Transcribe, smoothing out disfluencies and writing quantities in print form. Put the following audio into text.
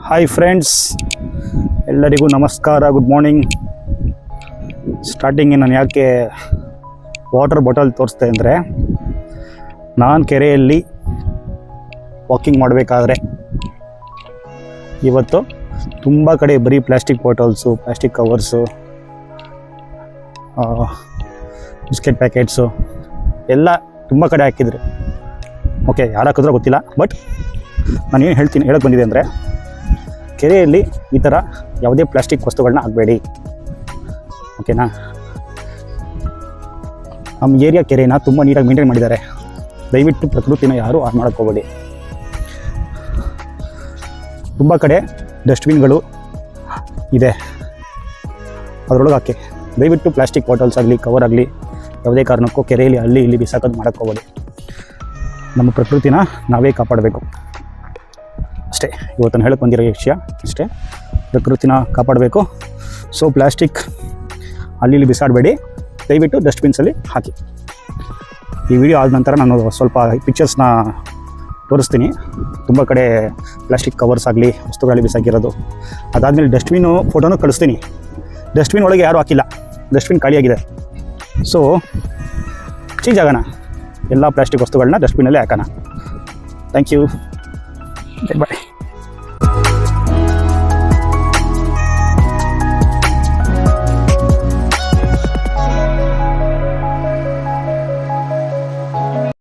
Hi friends, ಎಲ್ಲರಿಗೂ ನಮಸ್ಕಾರ, good morning. Starting ನಾನು ಯಾಕೆ ವಾಟರ್ ಬಾಟಲ್ ತೋರಿಸ್ತೆ ಅಂದರೆ, ನಾನು ಕೆರೆಯಲ್ಲಿ ವಾಕಿಂಗ್ ಮಾಡಬೇಕಾದ್ರೆ ಇವತ್ತು ತುಂಬ ಕಡೆ ಬರೀ plastic bottles, plastic covers, biscuit packets ಎಲ್ಲ ತುಂಬ ಕಡೆ ಹಾಕಿದ್ರು. ಓಕೆ, ಯಾರು ಹಾಕಿದ್ರೋ ಗೊತ್ತಿಲ್ಲ, ಬಟ್ ನಾನು ಏನು ಹೇಳಕ್ಕೆ ಬಂದಿದೆ ಅಂದರೆ, ಕೆರೆಯಲ್ಲಿ ಈ ಥರ ಯಾವುದೇ ಪ್ಲಾಸ್ಟಿಕ್ ವಸ್ತುಗಳನ್ನ ಹಾಕಬೇಡಿ. ಓಕೆನಾ? ನಮ್ಮ ಏರಿಯಾ ಕೆರೆನ ತುಂಬ ನೀಟಾಗಿ ಮೇಂಟೈನ್ ಮಾಡಿದ್ದಾರೆ. ದಯವಿಟ್ಟು ಪ್ರಕೃತಿನ ಯಾರೂ ಹಾಳು ಮಾಡೋಕ್ಕೆ ಹೋಗಬೇಡಿ. ತುಂಬ ಕಡೆ ಡಸ್ಟ್ಬಿನ್ಗಳು ಇದೆ, ಅದರೊಳಗೆ ಹಾಕಿ. ದಯವಿಟ್ಟು ಪ್ಲಾಸ್ಟಿಕ್ ಬಾಟಲ್ಸ್ ಆಗಲಿ, ಕವರ್ ಆಗಲಿ, ಯಾವುದೇ ಕಾರಣಕ್ಕೂ ಕೆರೆಯಲ್ಲಿ ಅಲ್ಲಿ ಇಲ್ಲಿ ಬಿಸಾಕೋದು ಮಾಡೋಕ್ಕೆ ಹೋಗಬೇಡಿ. ನಮ್ಮ ಪ್ರಕೃತಿನ ನಾವೇ ಕಾಪಾಡಬೇಕು ಅಷ್ಟೇ. ಇವತ್ತು ನಾನು ಹೇಳಕ್ಕೆ ಬಂದಿರೋ ವಿಷಯ ಅಷ್ಟೇ, ಪ್ರಕೃತಿನ ಕಾಪಾಡಬೇಕು. ಸೊ ಪ್ಲಾಸ್ಟಿಕ್ ಅಲ್ಲಿ ಇಲ್ಲಿ ಬಿಸಾಡಬೇಡಿ, ದಯವಿಟ್ಟು ಡಸ್ಟ್ಬಿನ್ಸಲ್ಲಿ ಹಾಕಿ. ಈ ವಿಡಿಯೋ ಆದ ನಂತರ ನಾನು ಸ್ವಲ್ಪ ಪಿಕ್ಚರ್ಸ್ನ ತೋರಿಸ್ತೀನಿ. ತುಂಬ ಕಡೆ ಪ್ಲಾಸ್ಟಿಕ್ ಕವರ್ಸ್ ಆಗಲಿ, ವಸ್ತುಗಳಲ್ಲಿ ಬಿಸಾಕಿರೋದು. ಅದಾದಮೇಲೆ ಡಸ್ಟ್ಬಿನ್ನು ಫೋಟೋನೂ ಕಳಿಸ್ತೀನಿ. ಡಸ್ಟ್ಬಿನ್ ಒಳಗೆ ಯಾರೂ ಹಾಕಿಲ್ಲ, ಡಸ್ಟ್ಬಿನ್ ಖಾಲಿಯಾಗಿದೆ. ಸೊ ಚೇಂಜ್ ಆಗೋಣ, ಎಲ್ಲ ಪ್ಲಾಸ್ಟಿಕ್ ವಸ್ತುಗಳನ್ನ ಡಸ್ಟ್ಬಿನ್ನಲ್ಲೇ ಹಾಕೋಣ. Thank you, bye.